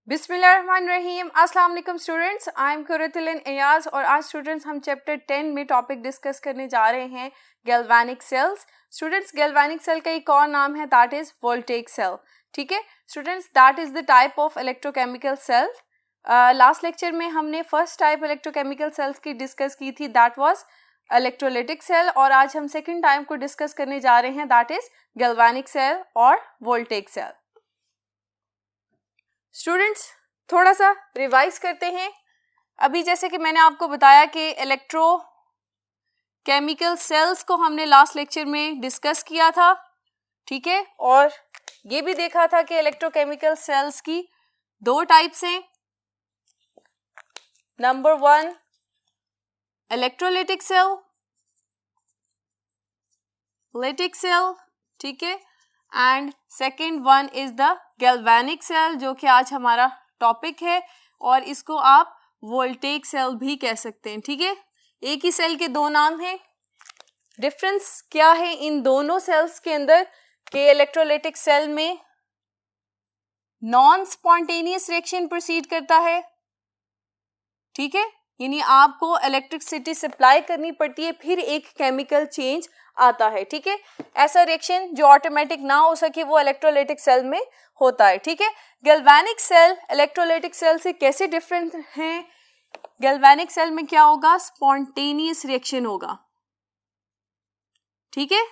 बिस्मिल्लाहिर्रहमानिर्रहीम। अस्सलाम वालेकुम students, I am Qurratul Ayaz और आज स्टूडेंट्स हम चैप्टर 10 में टॉपिक डिस्कस करने जा रहे हैं galvanic cells. Students galvanic cell का एक और नाम है दैट इज वोल्टेइक सेल। ठीक है students, that is the type of electrochemical cell. Last lecture में हमने फर्स्ट टाइप इलेक्ट्रोकेमिकल सेल्स की डिस्कस की थी, दैट वाज इलेक्ट्रोलाइटिक सेल, और आज हम सेकेंड टाइम को डिस्कस करने जा रहे हैं दैट इज गैल्वेनिक सेल और वोल्टेइक सेल। स्टूडेंट्स थोड़ा सा रिवाइज करते हैं। अभी जैसे कि मैंने आपको बताया कि इलेक्ट्रोकेमिकल सेल्स को हमने लास्ट लेक्चर में डिस्कस किया था, ठीक है, और ये भी देखा था कि इलेक्ट्रोकेमिकल सेल्स की दो टाइप्स हैं। Number 1 electrolytic cell, lytic cell, ठीक है, and second one is the galvanic cell, जो कि आज हमारा टॉपिक है, और इसको आप वोल्टेइक सेल भी कह सकते हैं। ठीक है, एक ही सेल के दो नाम हैं। डिफरेंस क्या है इन दोनों सेल्स के अंदर कि इलेक्ट्रोलाइटिक सेल में नॉन स्पॉन्टेनियस रिएक्शन प्रोसीड करता है, ठीक है, यानी आपको इलेक्ट्रिसिटी सप्लाई करनी पड़ती है फिर एक केमिकल चेंज आता है। ठीक है, ऐसा रिएक्शन जो ऑटोमेटिक ना हो सके वो इलेक्ट्रोलाइटिक सेल में होता है। ठीक है, गैल्वेनिक सेल इलेक्ट्रोलाइटिक सेल से कैसे डिफरेंट हैं? गैल्वेनिक सेल में क्या होगा? स्पॉन्टेनियस रिएक्शन होगा। ठीक है,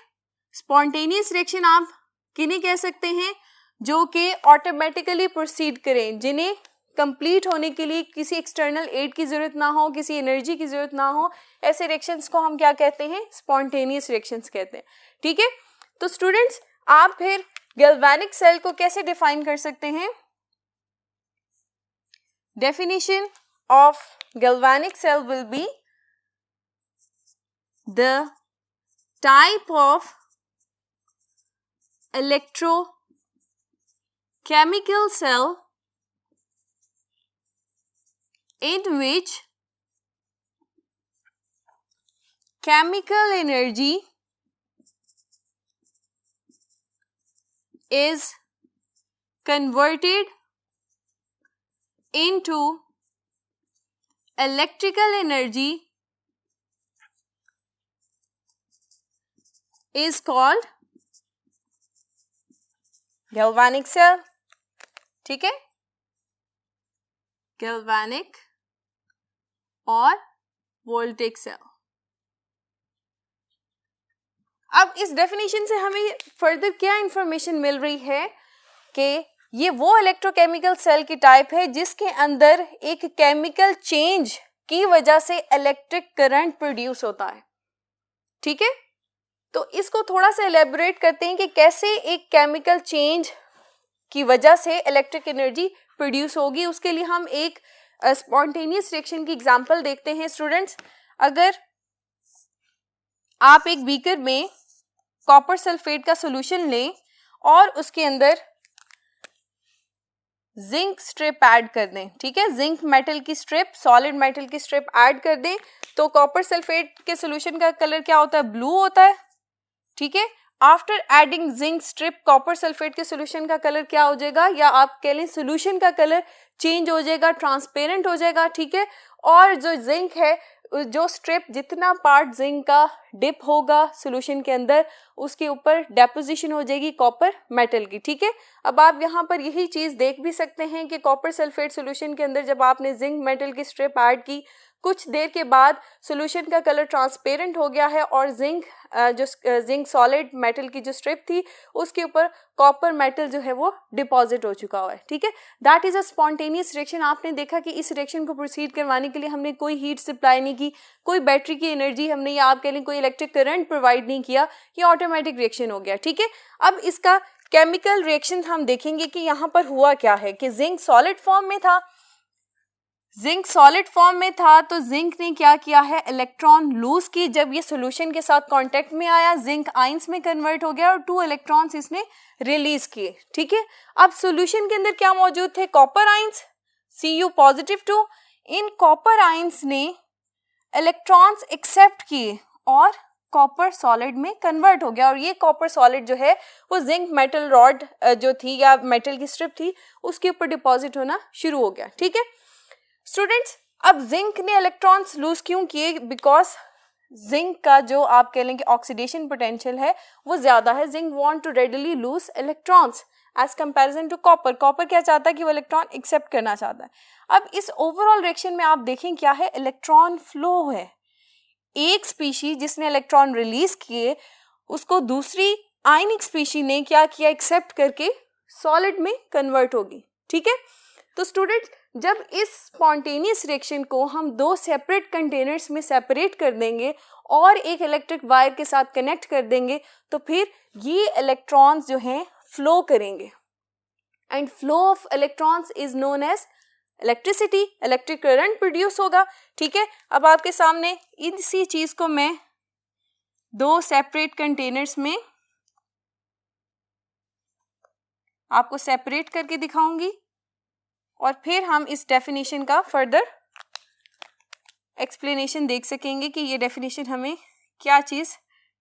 स्पॉन्टेनियस रिएक्शन आप किन्हें कह सकते हैं? जो कि ऑटोमेटिकली प्रोसीड करें, जिन्हें कंप्लीट होने के लिए किसी एक्सटर्नल एड की जरूरत ना हो, किसी एनर्जी की जरूरत ना हो, ऐसे रिएक्शंस को हम क्या कहते हैं? स्पॉन्टेनियस रिएक्शंस कहते हैं। ठीक है, तो स्टूडेंट्स आप फिर गैल्वेनिक सेल को कैसे डिफाइन कर सकते हैं? Definition of galvanic cell will be the type of electrochemical cell in which chemical energy is converted into electrical energy is called galvanic cell। ठीक है, galvanic और वोल्टेइक सेल। अब इस डेफिनेशन से हमें फर्दर क्या इंफॉर्मेशन मिल रही है कि ये वो इलेक्ट्रोकेमिकल सेल की टाइप है जिसके अंदर एक केमिकल चेंज की वजह से इलेक्ट्रिक करंट प्रोड्यूस होता है। ठीक है, तो इसको थोड़ा सा एलेबोरेट करते हैं कि कैसे एक केमिकल चेंज की वजह से इलेक्ट्रिक एनर्जी प्रोड्यूस होगी। उसके लिए हम एक स्पॉन्टेनियस रिएक्शन की एग्जांपल देखते हैं। स्टूडेंट्स, अगर आप एक बीकर में कॉपर सल्फेट का सॉल्यूशन लें और उसके अंदर जिंक स्ट्रिप ऐड कर दें, ठीक है, जिंक मेटल की स्ट्रिप, सॉलिड मेटल की स्ट्रिप ऐड कर दें, तो कॉपर सल्फेट के सॉल्यूशन का कलर क्या होता है? ब्लू होता है। ठीक है, after adding zinc strip copper sulphate के सॉल्यूशन का कलर क्या हो जाएगा, या आप कह लें सॉल्यूशन का कलर चेंज हो जाएगा, ट्रांसपेरेंट हो जाएगा। ठीक है, और जो जिंक है, जो स्ट्रिप, जितना पार्ट जिंक का डिप होगा सॉल्यूशन के अंदर, उसके ऊपर डेपोजिशन हो जाएगी कॉपर मेटल की। ठीक है, अब आप यहाँ पर यही चीज देख भी सकते हैं कि कॉपर सल्फेट सॉल्यूशन के अंदर जब आपने जिंक मेटल की स्ट्रिप ऐड की, कुछ देर के बाद सॉल्यूशन का कलर ट्रांसपेरेंट हो गया है और जिंक सॉलिड मेटल की जो स्ट्रिप थी उसके ऊपर कॉपर मेटल जो है वो डिपॉजिट हो चुका हुआ है। ठीक है, that is a spontaneous reaction. आपने देखा कि इस रिएक्शन को प्रोसीड करवाने के लिए हमने कोई हीट सप्लाई नहीं की, कोई बैटरी की एनर्जी हमने, या आप कह लें कोई इलेक्ट्रिक करंट प्रोवाइड नहीं किया, ये ऑटोमेटिक रिएक्शन हो गया। ठीक है, अब इसका केमिकल रिएक्शन हम देखेंगे कि यहाँ पर हुआ क्या है कि जिंक सॉलिड फॉर्म में था, जिंक सॉलिड फॉर्म में था, तो जिंक ने क्या किया है? इलेक्ट्रॉन लूज की। जब ये सॉल्यूशन के साथ कांटेक्ट में आया, जिंक आयंस में कन्वर्ट हो गया और 2 इलेक्ट्रॉन्स इसने रिलीज किए। ठीक है, अब सॉल्यूशन के अंदर क्या मौजूद थे? Copper ions, Cu+2। In copper ions ने इलेक्ट्रॉन्स एक्सेप्ट किए और कॉपर सॉलिड में कन्वर्ट हो गया और ये कॉपर सॉलिड जो है वो जिंक मेटल रॉड जो थी या मेटल की स्ट्रिप थी उसके ऊपर डिपॉजिट होना शुरू हो गया. ठीक है स्टूडेंट्स, अब जिंक ने इलेक्ट्रॉन्स लूज क्यों किए? बिकॉज जिंक का जो आप कह लेंगे ऑक्सीडेशन पोटेंशियल है वो ज्यादा है. Zinc want to readily lose electrons as comparison to copper. Copper क्या चाहता है कि वो इलेक्ट्रॉन एक्सेप्ट करना चाहता है. अब इस ओवरऑल रिएक्शन में आप देखें क्या है, इलेक्ट्रॉन फ्लो है. एक स्पीशी जिसने इलेक्ट्रॉन रिलीज किए उसको दूसरी आयनिक स्पीशी ने क्या किया, एक्सेप्ट करके सॉलिड में कन्वर्ट होगी. ठीक है, तो स्टूडेंट्स जब इस स्पॉन्टेनियस रिएक्शन को हम दो सेपरेट कंटेनर्स में सेपरेट कर देंगे और एक इलेक्ट्रिक वायर के साथ कनेक्ट कर देंगे तो फिर ये इलेक्ट्रॉन्स जो हैं फ्लो करेंगे and flow of electrons is known as electricity. Electric current produce होगा. ठीक है, अब आपके सामने इसी चीज को मैं दो सेपरेट कंटेनर्स में आपको सेपरेट करके दिखाऊंगी और फिर हम इस डेफिनेशन का फर्दर एक्सप्लेनेशन देख सकेंगे कि ये डेफिनेशन हमें क्या चीज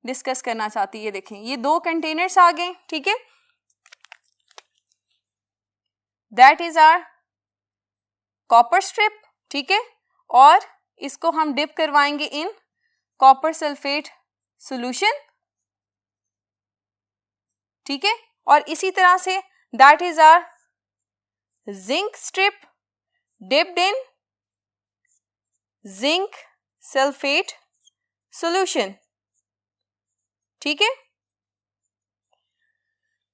डिस्कस करना चाहती है. देखें ये दो कंटेनर्स आ गए. ठीक है, that is our copper strip. ठीक है, और इसको हम डिप करवाएंगे इन कॉपर सल्फेट सॉल्यूशन. ठीक है, और इसी तरह से that is our zinc strip dipped in zinc sulphate solution. ठीक है,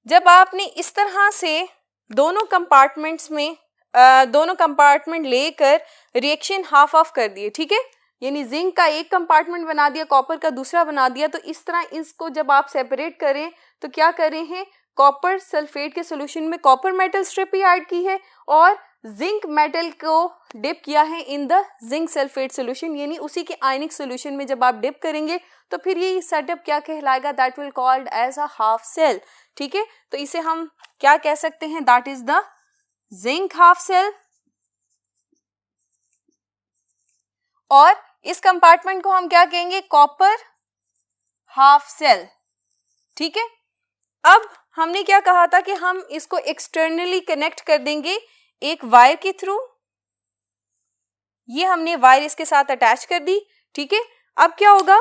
जब आपने इस तरह से दोनों कंपार्टमेंट्स में दोनों कंपार्टमेंट लेकर रिएक्शन हाफ ऑफ कर दिए. ठीक है, यानी जिंक का एक कंपार्टमेंट बना दिया, कॉपर का दूसरा बना दिया. तो इस तरह इसको जब आप सेपरेट करें तो क्या कर रहे हैं, कॉपर सल्फेट के सॉल्यूशन में कॉपर मेटल स्ट्रिप ही ऐड की है और जिंक मेटल को डिप किया है in the zinc sulphate solution. यानी उसी के आयनिक सॉल्यूशन में जब आप डिप करेंगे तो फिर ये सेटअप क्या कहलाएगा, that will called as a half cell. ठीक है, तो इसे हम क्या कह सकते हैं, that is the zinc half cell. और इस कंपार्टमेंट को हम क्या कहेंगे, कॉपर हाफ सेल. ठीक है, अब हमने क्या कहा था कि हम इसको एक्सटर्नली कनेक्ट कर देंगे एक वायर के थ्रू. ये हमने वायर इसके साथ अटैच कर दी. ठीक है, अब क्या होगा,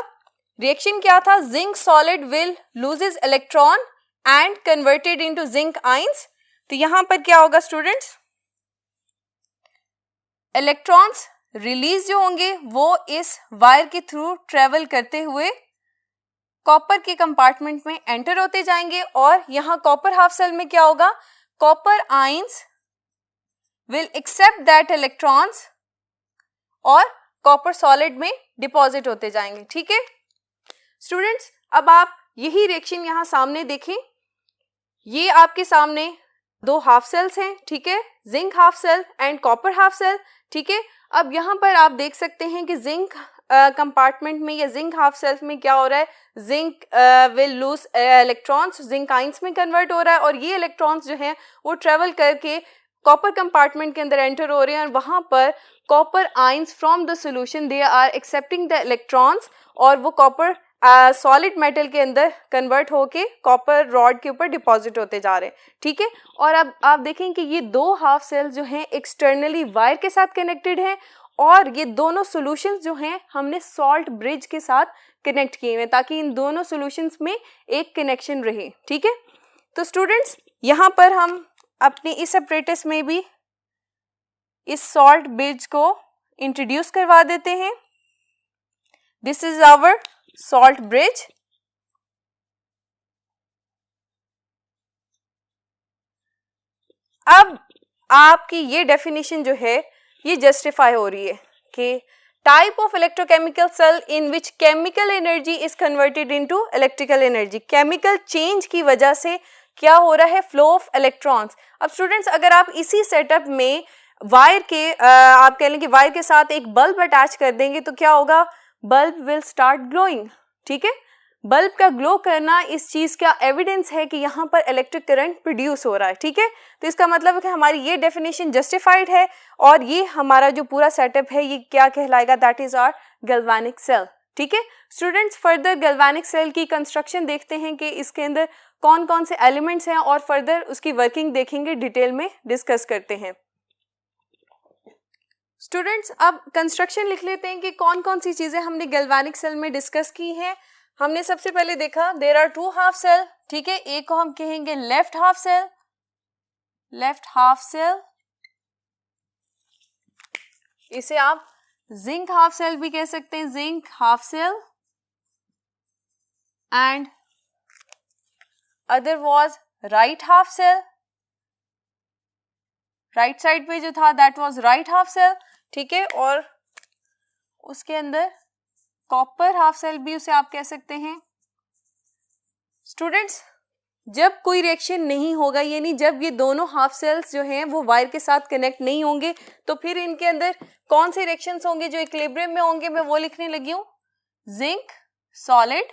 रिएक्शन क्या था, zinc solid will loses electron and converted into zinc ions. तो यहां पर क्या होगा स्टूडेंट्स, इलेक्ट्रॉन्स रिलीज जो होंगे वो इस वायर के थ्रू ट्रेवल करते हुए कॉपर के कंपार्टमेंट में एंटर होते जाएंगे और यहां कॉपर हाफ सेल में क्या होगा, copper ions will accept that electrons और कॉपर सॉलिड में डिपॉजिट होते जाएंगे. ठीक है स्टूडेंट्स, अब आप यही रिएक्शन यहां सामने देखें. ये आपके सामने दो हाफ सेल्स हैं. ठीक है, zinc half cell and copper half cell. ठीक है, अब यहाँ पर आप देख सकते हैं कि जिंक कंपार्टमेंट में या जिंक हाफ सेल्स में क्या हो रहा है, zinc will lose electrons zinc ions में कन्वर्ट हो रहा है और ये इलेक्ट्रॉन्स जो हैं वो ट्रेवल करके कॉपर कंपार्टमेंट के अंदर एंटर हो रहे हैं और वहाँ पर copper ions from the solution they are accepting the electrons और वो कॉपर सॉलिड मेटल के अंदर कन्वर्ट होके कॉपर रॉड के ऊपर डिपॉजिट होते जा रहे हैं. ठीक है, और अब आप देखें कि ये दो हाफ सेल्स जो हैं एक्सटर्नली वायर के साथ कनेक्टेड हैं और ये दोनों सॉल्यूशंस जो हैं हमने सॉल्ट ब्रिज के साथ कनेक्ट किए हैं ताकि इन दोनों सॉल्यूशंस में एक कनेक्शन रहे. ठीक है, तो स्टूडेंट्स यहाँ पर हम अपने इस अप्रेटिस में भी इस सॉल्ट ब्रिज को इंट्रोड्यूस करवा देते हैं. This is our salt bridge. अब आपकी ये डेफिनेशन जो है ये जस्टिफाई हो रही है कि type of electrochemical cell in which chemical energy is converted into electrical energy. Chemical change की वजह से क्या हो रहा है, फ्लो ऑफ इलेक्ट्रॉन्स. अब स्टूडेंट्स अगर आप इसी सेटअप में वायर के आप कह लें कि वायर के साथ एक बल्ब अटैच कर देंगे तो क्या होगा, बल्ब विल स्टार्ट ग्लोइंग. ठीक है, बल्ब का ग्लो करना इस चीज का एविडेंस है कि यहाँ पर इलेक्ट्रिक करंट प्रोड्यूस हो रहा है. ठीक है, तो इसका मतलब है कि हमारी ये डेफिनेशन जस्टिफाइड है और ये हमारा जो पूरा सेटअप है ये क्या कहलाएगा, that is our galvanic cell. ठीक है स्टूडेंट्स, फर्दर गैल्वेनिक सेल की कंस्ट्रक्शन देखते हैं कि इसके अंदर कौन कौन से एलिमेंट्स हैं और फर्दर उसकी वर्किंग देखेंगे, डिटेल में डिस्कस करते हैं। स्टूडेंट्स अब कंस्ट्रक्शन लिख लेते हैं कि कौन कौन सी चीज़ें हमने गैल्वेनिक सेल में डिस्कस की हैं। हमने सबसे पहले देखा there are two half cell, ठीक है, एक को हम कहेंगे left half cell, left half cell, इसे आप जिंक हाफ सेल भी कह सकते हैं, zinc half cell, and other was right half cell, right side पे जो था that was right half cell, ठीक है, और उसके अंदर कॉपर हाफ सेल भी उसे आप कह सकते हैं। स्टूडेंट्स जब कोई रिएक्शन नहीं होगा, यानी जब ये दोनों हाफ सेल्स जो हैं वो वायर के साथ कनेक्ट नहीं होंगे, तो फिर इनके अंदर कौन से रिएक्शंस होंगे जो इक्विलिब्रियम में होंगे, मैं वो लिखने लगी हूँ। जिंक सॉलिड,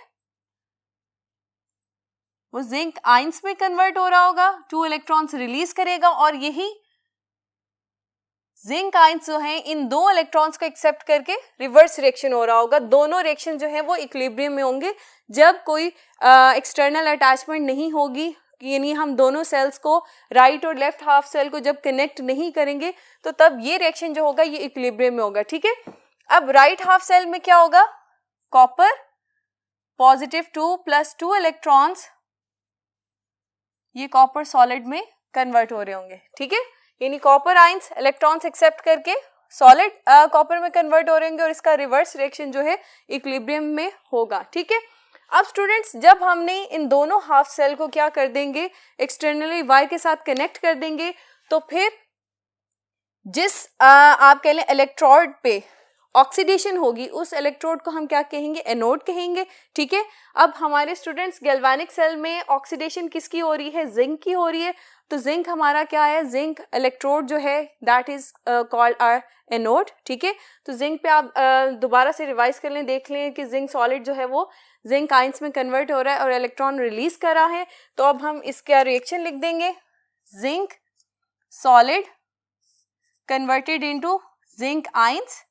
वो जिंक आयंस में कन्वर्ट हो रहा होगा, 2 इलेक्ट्रॉन्स रिलीज करेगा, और यही जिंक आयंस जो है इन 2 इलेक्ट्रॉन्स को एक्सेप्ट करके रिवर्स रिएक्शन हो रहा होगा। दोनों रिएक्शन जो है वो इक्विलिब्रियम में होंगे जब कोई एक्सटर्नल अटैचमेंट नहीं होगी, यानी हम दोनों सेल्स को राइट और लेफ्ट हाफ सेल को जब कनेक्ट नहीं करेंगे तो तब ये रिएक्शन जो होगा ये इक्विलिब्रियम में होगा, ठीक है। अब राइट हाफ सेल में क्या होगा, कॉपर पॉजिटिव 2 प्लस 2 इलेक्ट्रॉन्स, ये कॉपर सॉलिड में कन्वर्ट हो रहे होंगे, ठीक है, यानी कॉपर आयंस इलेक्ट्रॉन्स एक्सेप्ट करके सॉलिड कॉपर में कन्वर्ट हो रहे होंगे और इसका रिवर्स रिएक्शन जो है इक्विलिब्रियम में होगा, ठीक है। अब स्टूडेंट्स जब हमने इन दोनों हाफ सेल को क्या कर देंगे, एक्सटर्नली वायर के साथ कनेक्ट कर देंगे, तो फिर जिस आप कह लें इलेक्ट्रोड पे ऑक्सीडेशन होगी उस इलेक्ट्रोड को हम क्या कहेंगे, एनोड कहेंगे, ठीक है। अब हमारे स्टूडेंट्स गैल्वेनिक सेल में ऑक्सीडेशन किसकी हो रही है, जिंक की हो रही है, तो जिंक हमारा क्या है, जिंक इलेक्ट्रोड जो है that is called our anode, ठीक है। तो जिंक पे आप दोबारा से रिवाइज कर लें, देख लें कि जिंक सॉलिड जो है वो जिंक आयंस में कन्वर्ट हो रहा है और इलेक्ट्रॉन रिलीज कर रहा है। तो अब हम इसका रिएक्शन लिख देंगे, zinc solid converted into zinc ions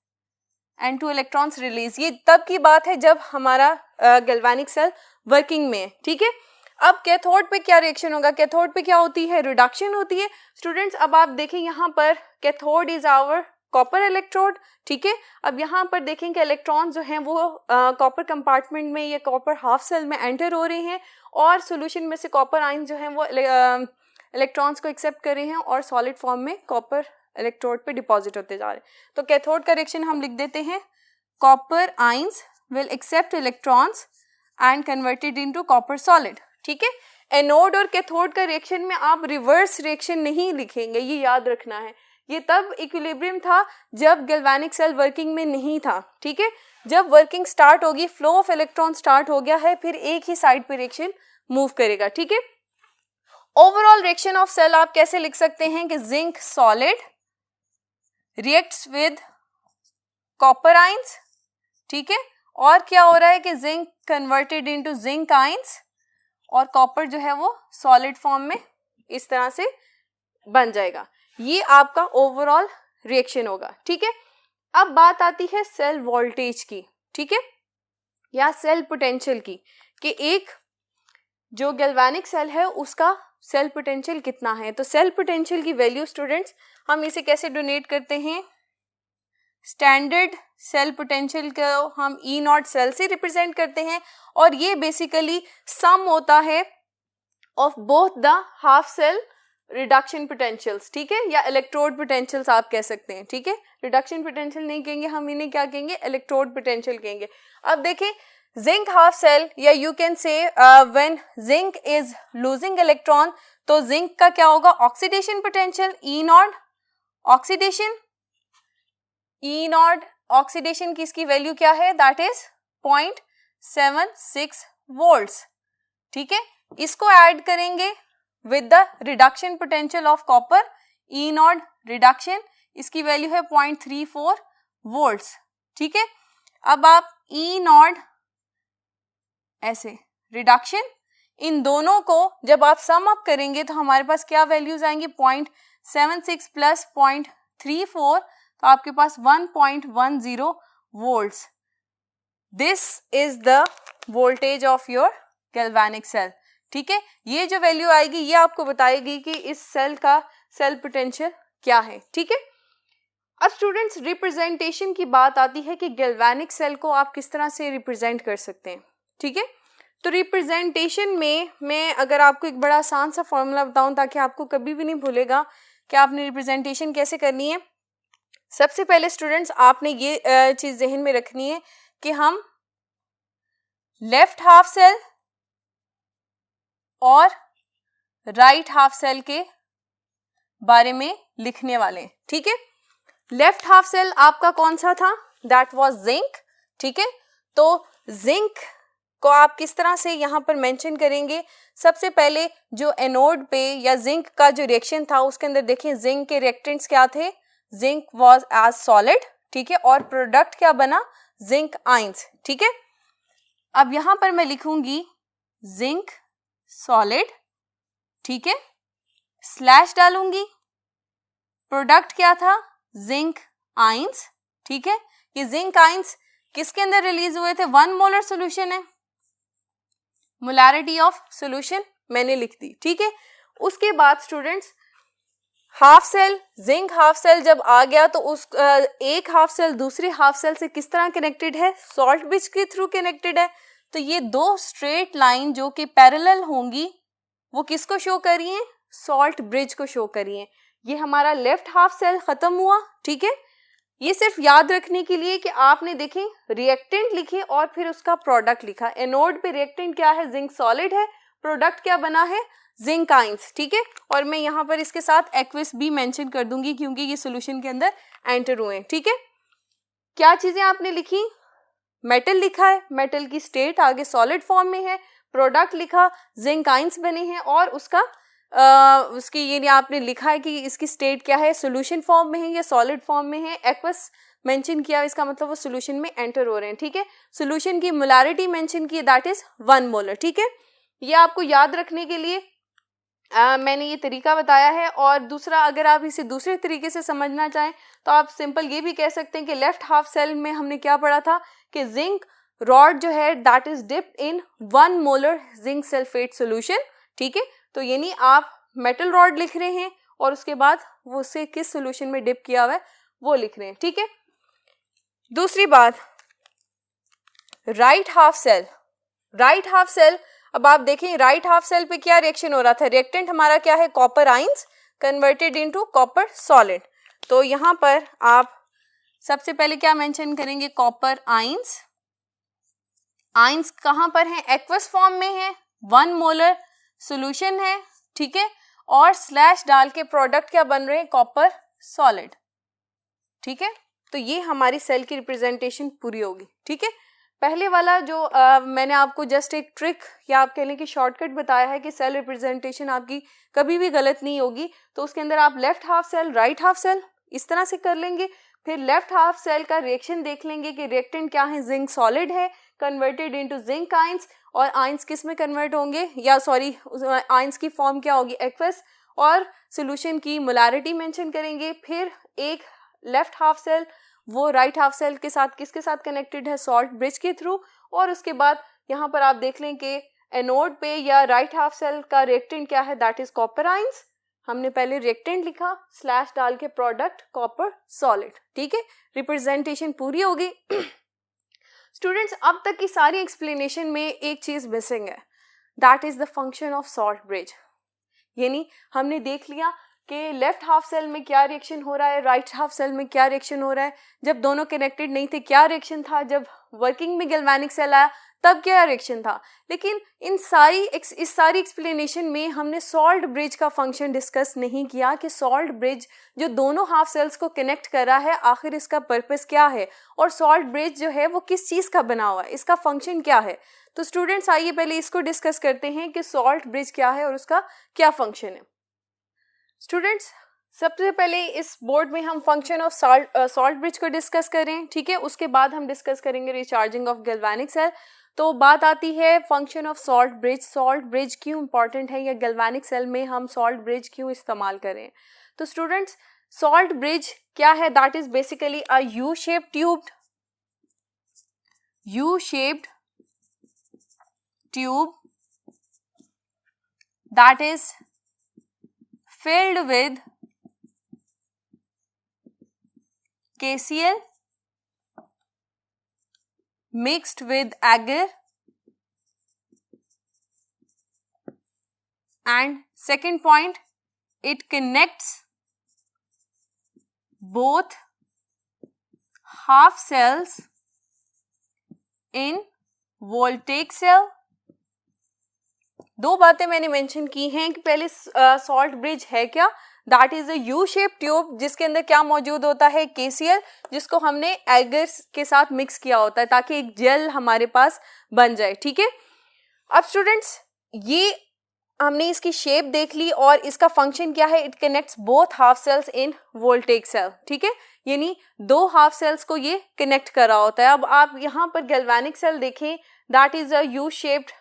and 2 electrons release. ये तब की बात है जब हमारा गैल्वेनिक सेल वर्किंग में है, ठीक है। अब कैथोड पे क्या रिएक्शन होगा, कैथोड पे क्या होती है, रिडक्शन होती है। स्टूडेंट्स अब आप देखें यहाँ पर cathode is our copper electrode, ठीक है। अब यहाँ पर देखें कि इलेक्ट्रॉन जो हैं वो कॉपर कंपार्टमेंट में या कॉपर हाफ सेल में एंटर हो रहे हैं और सोल्यूशन में से कॉपर आयन जो हैं वो इलेक्ट्रॉन्स को एक्सेप्ट कर रहे हैं और सॉलिड फॉर्म में कॉपर इलेक्ट्रोड पे डिपॉजिट होते जा रहे हैं। तो कैथोड का रिएक्शन हम लिख देते हैं, copper ions will accept electrons and converted into copper solid, ठीक है। एनोड और कैथोड का रिएक्शन में आप रिवर्स रिएक्शन नहीं लिखेंगे, ये याद रखना है। ये तब इक्विलिब्रियम था जब गैल्वेनिक सेल वर्किंग में नहीं था, ठीक है। जब वर्किंग स्टार्ट होगी, फ्लो ऑफ इलेक्ट्रॉन स्टार्ट हो गया है, फिर एक ही साइड पे रिएक्शन मूव करेगा, ठीक है। ओवरऑल रिएक्शन ऑफ सेल आप कैसे लिख सकते हैं कि zinc solid reacts with copper ions, ठीक है, और क्या हो रहा है कि zinc converted into zinc ions और कॉपर जो है वो सॉलिड फॉर्म में इस तरह से बन जाएगा। ये आपका ओवरऑल रिएक्शन होगा, ठीक है। अब बात आती है सेल वोल्टेज की, ठीक है, या सेल पोटेंशियल की, कि एक जो गैल्वेनिक सेल है उसका सेल पोटेंशियल कितना है। तो सेल पोटेंशियल की वैल्यू स्टूडेंट्स हम इसे कैसे डोनेट करते हैं, स्टैंडर्ड सेल पोटेंशियल को हम ई नॉट सेल से रिप्रेजेंट करते हैं और ये बेसिकली सम होता है of both the half cell reduction potentials, ठीक है, या इलेक्ट्रोड पोटेंशियल्स आप कह सकते हैं, ठीक है। रिडक्शन पोटेंशियल नहीं कहेंगे हम, इन्हें क्या कहेंगे, इलेक्ट्रोड पोटेंशियल कहेंगे। अब देखें जिंक हाफ सेल, या यू कैन से when zinc is losing electron, तो जिंक का क्या होगा, oxidation potential E not oxidation, E not oxidation की इसकी वैल्यू क्या है, दैट इज 0.76 वोल्ट्स, ठीक है। इसको ऐड करेंगे with the reduction potential of copper, E not reduction, इसकी वैल्यू है 0.34 वोल्ट्स, ठीक है। अब आप ई नॉट ऐसे रिडक्शन, इन दोनों को जब आप सम अप करेंगे तो हमारे पास क्या वैल्यूज आएंगी, 0.76 प्लस 0.34, तो आपके पास 1.10 volts, this is the voltage of your galvanic cell, ठीक है। ये जो वैल्यू आएगी ये आपको बताएगी कि इस सेल का सेल पोटेंशियल क्या है, ठीक है। अब स्टूडेंट्स रिप्रेजेंटेशन की बात आती है कि गैल्वेनिक सेल को आप किस तरह से रिप्रेजेंट कर सकते हैं, ठीक है। तो रिप्रेजेंटेशन में मैं अगर आपको एक बड़ा आसान सा फॉर्मूला बताऊं ताकि आपको कभी भी नहीं भूलेगा कि आपने रिप्रेजेंटेशन कैसे करनी है। सबसे पहले स्टूडेंट्स आपने ये चीज़ जहन में रखनी है कि हम लेफ्ट हाफ सेल और राइट हाफ सेल के बारे में लिखने वाले हैं, ठीक है। लेफ्ट हाफ सेल आपका कौन सा था, दैट वाज जिंक, ठीक है। तो जिंक को आप किस तरह से यहाँ पर मेंशन करेंगे, सबसे पहले जो एनोड पे या जिंक का जो रिएक्शन था उसके अंदर देखिए जिंक के रिएक्टेंट्स क्या थे, जिंक वाज एज सॉलिड, ठीक है, और प्रोडक्ट क्या बना, जिंक आयंस, ठीक है। अब यहाँ पर मैं लिखूंगी जिंक सॉलिड, ठीक है, स्लैश डालूंगी, प्रोडक्ट क्या था, जिंक आयंस, ठीक है। ये जिंक आयंस किसके अंदर रिलीज हुए थे, 1 मोलर सोल्यूशन है, मोलैरिटी ऑफ सोल्यूशन मैंने लिख दी, ठीक है। उसके बाद students half cell, zinc half cell जब आ गया तो उस एक हाफ सेल दूसरी हाफ सेल से किस तरह कनेक्टेड है, सॉल्ट ब्रिज के थ्रू कनेक्टेड है। तो ये दो स्ट्रेट लाइन जो कि पैरेलल होंगी वो किसको शो कर रही हैं, सॉल्ट ब्रिज को शो कर रही हैं। ये हमारा लेफ्ट हाफ सेल खत्म हुआ, ठीक है। ये सिर्फ याद रखने के लिए कि आपने देखें रिएक्टेंट लिखे और फिर उसका प्रोडक्ट लिखा। एनोड पे रिएक्टेंट क्या है, जिंक सॉलिड है, प्रोडक्ट क्या बना है, जिंक आयंस, ठीक है। और मैं यहाँ पर इसके साथ एक्विस भी मेंशन कर दूंगी क्योंकि ये सॉल्यूशन के अंदर एंटर हुए हैं, ठीक है। क्या चीजें आपने लिखी, मेटल लिखा है, मेटल की स्टेट आगे सॉलिड फॉर्म में है, प्रोडक्ट लिखा, जिंक आयंस बने हैं और उसका उसकी ये आपने लिखा है कि इसकी स्टेट क्या है, सॉल्यूशन फॉर्म में है या सॉलिड फॉर्म में है, एक्वस मेंशन किया, इसका मतलब वो सॉल्यूशन में एंटर हो रहे हैं, ठीक है। सॉल्यूशन की मोलैरिटी मेंशन की, दैट इज 1 मोलर, ठीक है। ये आपको याद रखने के लिए मैंने ये तरीका बताया है। और दूसरा अगर आप इसे दूसरे तरीके से समझना चाहें तो आप सिंपल ये भी कह सकते हैं कि लेफ्ट हाफ सेल में हमने क्या पढ़ा था कि जिंक रॉड जो है that is dipped in 1 molar zinc sulphate solution, ठीक है। तो यानी आप मेटल रॉड लिख रहे हैं और उसके बाद वो उसे किस सॉल्यूशन में डिप किया हुआ है वो लिख रहे हैं, ठीक है। दूसरी बात, right half cell, right half cell, अब आप देखें राइट हाफ सेल पे क्या रिएक्शन हो रहा था, रिएक्टेंट हमारा क्या है, copper ions converted into copper solid. तो यहाँ पर आप सबसे पहले क्या मेंशन करेंगे, कॉपर आयंस, आयंस कहाँ पर है, एक्वस फॉर्म में है, 1 मोलर सॉल्यूशन है, ठीक है, और स्लैश डाल के प्रोडक्ट क्या बन रहे हैं, कॉपर सॉलिड, ठीक है। तो ये हमारी सेल की रिप्रेजेंटेशन पूरी होगी, ठीक है। पहले वाला जो मैंने आपको जस्ट एक ट्रिक या आप कह लें कि शॉर्टकट बताया है कि सेल रिप्रेजेंटेशन आपकी कभी भी गलत नहीं होगी। तो उसके अंदर आप left half cell, right half cell इस तरह से कर लेंगे, फिर लेफ्ट हाफ सेल का रिएक्शन देख लेंगे कि रिएक्टेंट क्या है, जिंक सॉलिड है कन्वर्टेड इनटू जिंक आयंस, और आयंस किस में कन्वर्ट होंगे, या सॉरी आयंस की फॉर्म क्या होगी, एक्वस, और सॉल्यूशन की मोलैरिटी मेंशन करेंगे। फिर एक लेफ्ट हाफ सेल वो राइट हाफ सेल के साथ किसके साथ कनेक्टेड है, सॉल्ट ब्रिज के थ्रू, और उसके बाद यहाँ पर आप देख लें कि एनोड पे या राइट हाफ सेल का रिएक्टेंट क्या है, दैट इज कॉपर आयंस। हमने पहले रिएक्टेंट लिखा, स्लैश डाल के प्रोडक्ट कॉपर सॉलिड, ठीक है। रिप्रेजेंटेशन पूरी होगी। स्टूडेंट्स अब तक की सारी एक्सप्लेनेशन में एक चीज मिसिंग है, that is the function of salt bridge. यानी हमने देख लिया कि लेफ्ट हाफ सेल में क्या रिएक्शन हो रहा है, राइट हाफ सेल में क्या रिएक्शन हो रहा है, जब दोनों कनेक्टेड नहीं थे क्या रिएक्शन था, जब वर्किंग में गैल्वेनिक सेल आया तब क्या रिएक्शन था। लेकिन इस सारी एक्सप्लेनेशन में हमने सॉल्ट ब्रिज का फंक्शन डिस्कस नहीं किया कि सॉल्ट ब्रिज जो दोनों हाफ सेल्स को कनेक्ट कर रहा है आखिर इसका पर्पस क्या है, और सॉल्ट ब्रिज जो है वो किस चीज़ का बना हुआ है, इसका फंक्शन क्या है। तो स्टूडेंट्स आइए पहले इसको डिस्कस करते हैं कि सॉल्ट ब्रिज क्या है और उसका क्या फंक्शन है। स्टूडेंट्स सबसे पहले इस बोर्ड में हम फंक्शन ऑफ सॉल्ट ब्रिज को डिस्कस करें, ठीक है। उसके बाद हम डिस्कस करेंगे रिचार्जिंग ऑफ गैल्वेनिक सेल। तो बात आती है function of salt bridge, salt bridge क्यों इंपॉर्टेंट है या गैल्वेनिक सेल में हम सॉल्ट ब्रिज क्यों इस्तेमाल करें। तो स्टूडेंट्स सॉल्ट ब्रिज क्या है, that is basically a U shape tube, U-shaped tube that is filled with KCl mixed with agar, and second point, it connects both half cells in voltaic cell. दो बातें मैंने mention की हैं कि पहले salt bridge है क्या, that is a U shape tube जिसके अंदर क्या मौजूद होता है, KCl, जिसको हमने एगर्स के साथ मिक्स किया होता है ताकि एक जेल हमारे पास बन जाए। ठीक है, अब स्टूडेंट्स ये हमने इसकी शेप देख ली और इसका फंक्शन क्या है, it connects both half cells in voltaic cell. ठीक है, यानी दो हाफ सेल्स को ये कनेक्ट कर रहा होता है। अब आप यहाँ पर गैल्वेनिक सेल देखें, that is a U shaped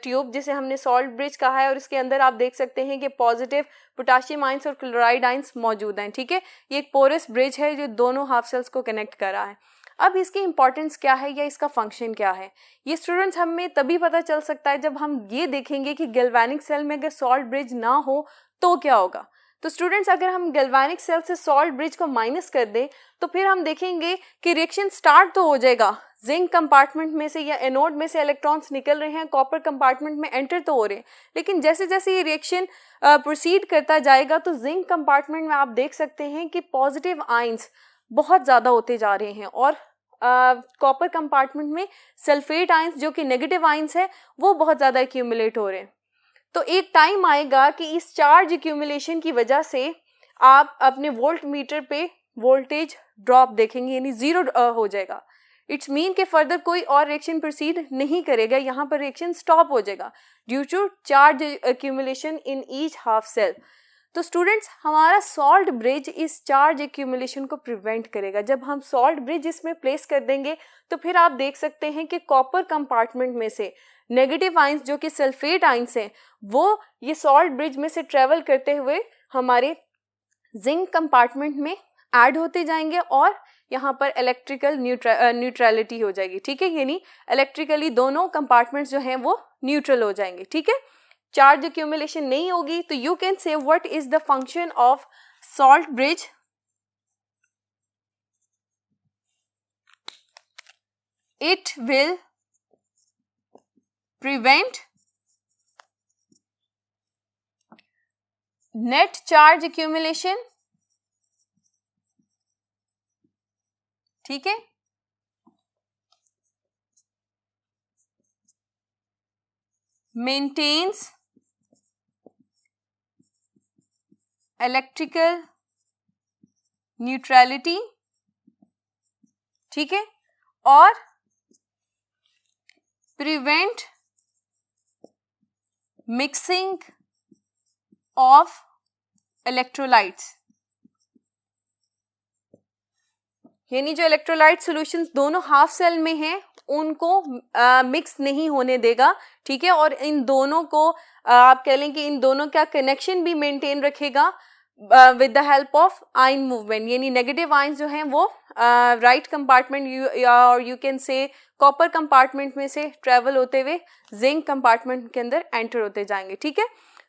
tube जिसे हमने सॉल्ट ब्रिज कहा है, और इसके अंदर आप देख सकते हैं कि पॉजिटिव पोटाशियम आइंस और क्लोराइड आइंस मौजूद हैं। ठीक है, ये एक पोरस ब्रिज है जो दोनों हाफ सेल्स को कनेक्ट कर रहा है। अब इसकी इंपॉर्टेंस क्या है या इसका फंक्शन क्या है, ये स्टूडेंट्स हमें तभी पता चल सकता है जब हम ये देखेंगे कि गैल्वेनिक सेल में अगर सॉल्ट ब्रिज ना हो तो क्या होगा। तो स्टूडेंट्स अगर हम गैल्वेनिक सेल से सॉल्ट ब्रिज को माइनस कर दें तो फिर हम देखेंगे कि रिएक्शन स्टार्ट तो हो जाएगा, जिंक कंपार्टमेंट में से या एनोड में से इलेक्ट्रॉन्स निकल रहे हैं, कॉपर कंपार्टमेंट में एंटर तो हो रहे हैं, लेकिन जैसे जैसे ये रिएक्शन प्रोसीड करता जाएगा तो जिंक कंपार्टमेंट में आप देख सकते हैं कि पॉजिटिव आइंस बहुत ज़्यादा होते जा रहे हैं और कॉपर कंपार्टमेंट में सल्फेट आइंस जो कि नेगेटिव आइंस है वो बहुत ज़्यादा एक्यूमुलेट हो रहे हैं। तो एक टाइम आएगा कि इस चार्ज एक्यूमुलेशन की वजह से आप अपने वोल्ट मीटर पे वोल्टेज ड्रॉप देखेंगे, यानी जीरो हो जाएगा। इट्स मीन के फर्दर कोई और रिएक्शन प्रोसीड नहीं करेगा, यहाँ पर रिएक्शन स्टॉप हो जाएगा due to charge accumulation in each half cell. तो स्टूडेंट्स हमारा सॉल्ट ब्रिज इस चार्ज एक्यूमुलेशन को प्रिवेंट करेगा। जब हम सॉल्ट ब्रिज इसमें प्लेस कर देंगे तो फिर आप देख सकते हैं कि कॉपर कंपार्टमेंट में से नेगेटिव आइंस जो कि सल्फेट आइंस हैं वो ये सॉल्ट ब्रिज में से ट्रेवल करते हुए हमारे जिंक कंपार्टमेंट में ऐड होते जाएंगे और यहाँ पर इलेक्ट्रिकल न्यूट्रलिटी हो जाएगी। ठीक है, यानी इलेक्ट्रिकली दोनों कंपार्टमेंट्स जो हैं वो न्यूट्रल हो जाएंगे। ठीक है, चार्ज एक्यूमुलेशन नहीं होगी। तो यू कैन से what is the function of salt bridge. It will prevent net charge accumulation. ठीक है, मेंटेन्स इलेक्ट्रिकल न्यूट्रलिटी। ठीक है, और प्रिवेंट मिक्सिंग ऑफ इलेक्ट्रोलाइट्स, यानी जो इलेक्ट्रोलाइट सॉल्यूशंस दोनों हाफ सेल में हैं उनको मिक्स नहीं होने देगा। ठीक है, और इन दोनों को आप कह लें कि इन दोनों का कनेक्शन भी मेंटेन रखेगा with the help of ion movement, यानी नेगेटिव आयंस जो हैं वो राइट कंपार्टमेंट और यू कैन से कॉपर कंपार्टमेंट में से ट्रेवल होते हुए जिंक कंपार्टमेंट के अंदर एंटर होते जाएंगे। ठीक है,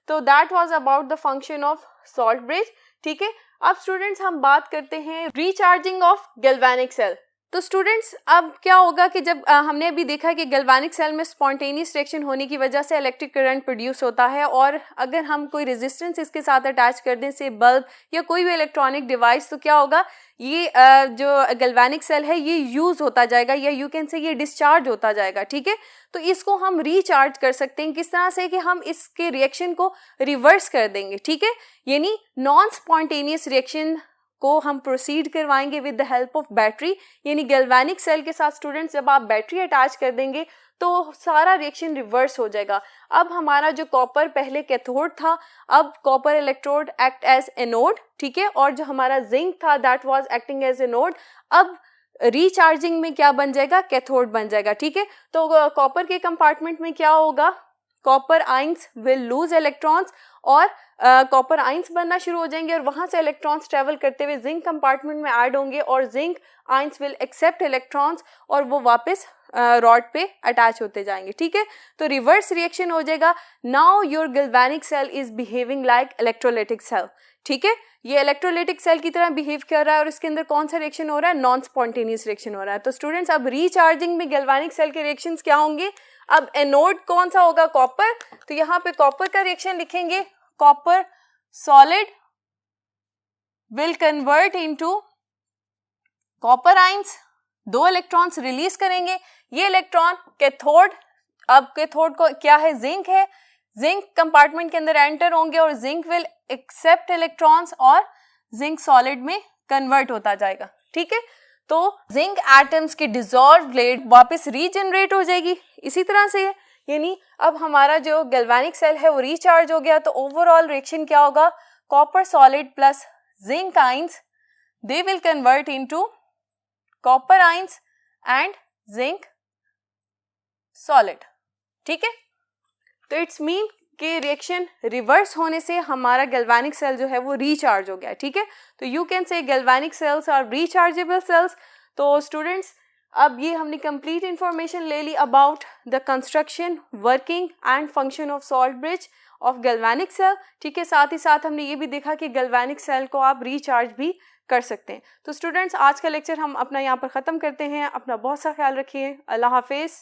तो that was about the function of salt bridge. ठीक है, अब स्टूडेंट्स हम बात करते हैं रिचार्जिंग ऑफ गैल्वेनिक सेल। तो स्टूडेंट्स अब क्या होगा कि जब हमने अभी देखा कि गैल्वेनिक सेल में स्पॉन्टेनियस रिएक्शन होने की वजह से इलेक्ट्रिक करंट प्रोड्यूस होता है, और अगर हम कोई रेजिस्टेंस इसके साथ अटैच कर दें से बल्ब या कोई भी इलेक्ट्रॉनिक डिवाइस, तो क्या होगा, ये जो गैल्वेनिक सेल है ये यूज होता जाएगा या यू कैन से ये डिस्चार्ज होता जाएगा। ठीक है, तो इसको हम रिचार्ज कर सकते हैं किस तरह से कि हम इसके रिएक्शन को रिवर्स कर देंगे। ठीक है, यानी नॉन स्पॉन्टेनियस रिएक्शन को हम प्रोसीड करवाएंगे with the help of battery, यानी गैल्वेनिक सेल के साथ स्टूडेंट्स जब आप बैटरी अटैच कर देंगे तो सारा रिएक्शन रिवर्स हो जाएगा। अब हमारा जो कॉपर पहले कैथोड था, अब copper electrode act as anode. ठीक है, और जो हमारा जिंक था that was acting as anode, अब रिचार्जिंग में क्या बन जाएगा, कैथोड बन जाएगा। ठीक है, तो कॉपर के कंपार्टमेंट में क्या होगा, copper ions will lose electrons और कॉपर आइंस बनना शुरू हो जाएंगे और वहां से इलेक्ट्रॉन्स ट्रेवल करते हुए जिंक कंपार्टमेंट में ऐड होंगे और zinc ions will accept electrons और वो वापस रॉड पे अटैच होते जाएंगे, ठीक है। तो रिवर्स रिएक्शन हो जाएगा, now your galvanic cell is behaving like electrolytic cell, ठीक है। ये इलेक्ट्रोलाइटिक सेल की तरह बिहेव कर रहा है और इसके अंदर कौन सा रिएक्शन हो रहा है, नॉन स्पॉन्टेनियस रिएक्शन हो रहा है। तो स्टूडेंट्स अब रीचार्जिंग में गैल्वेनिक सेल के रिएक्शंस क्या होंगे, अब एनोड कौन सा होगा, कॉपर, तो यहाँ पे कॉपर का रिएक्शन लिखेंगे, copper solid will convert into copper ions, 2 electrons release करेंगे, ये इलेक्ट्रॉन कैथोड, अब कैथोड को क्या है, जिंक है, जिंक कंपार्टमेंट के अंदर एंटर होंगे और जिंक विल एक्सेप्ट इलेक्ट्रॉन्स और जिंक सॉलिड में कन्वर्ट होता जाएगा, ठीक है। तो जिंक एटम्स की डिसॉल्व प्लेट वापस रीजनरेट हो जाएगी इसी तरह से, यानी अब हमारा जो गैल्वेनिक सेल है वो रिचार्ज हो गया। तो ओवरऑल रिएक्शन क्या होगा, copper solid plus zinc ions, they will convert into copper ions and zinc solid, ठीक है। तो इट्स मीन कि रिएक्शन रिवर्स होने से हमारा गैल्वेनिक सेल जो है वो रिचार्ज हो गया, ठीक है। तो you can say galvanic cells are rechargeable cells. तो स्टूडेंट्स अब ये हमने कंप्लीट इंफॉर्मेशन ले ली about the construction, working and function of salt bridge of galvanic cell, ठीक है। साथ ही साथ हमने ये भी देखा कि गैल्वेनिक सेल को आप रिचार्ज भी कर सकते हैं। तो स्टूडेंट्स आज का लेक्चर हम अपना यहाँ पर ख़त्म करते हैं, अपना बहुत सा ख्याल रखिए, अल्लाह हाफिज़।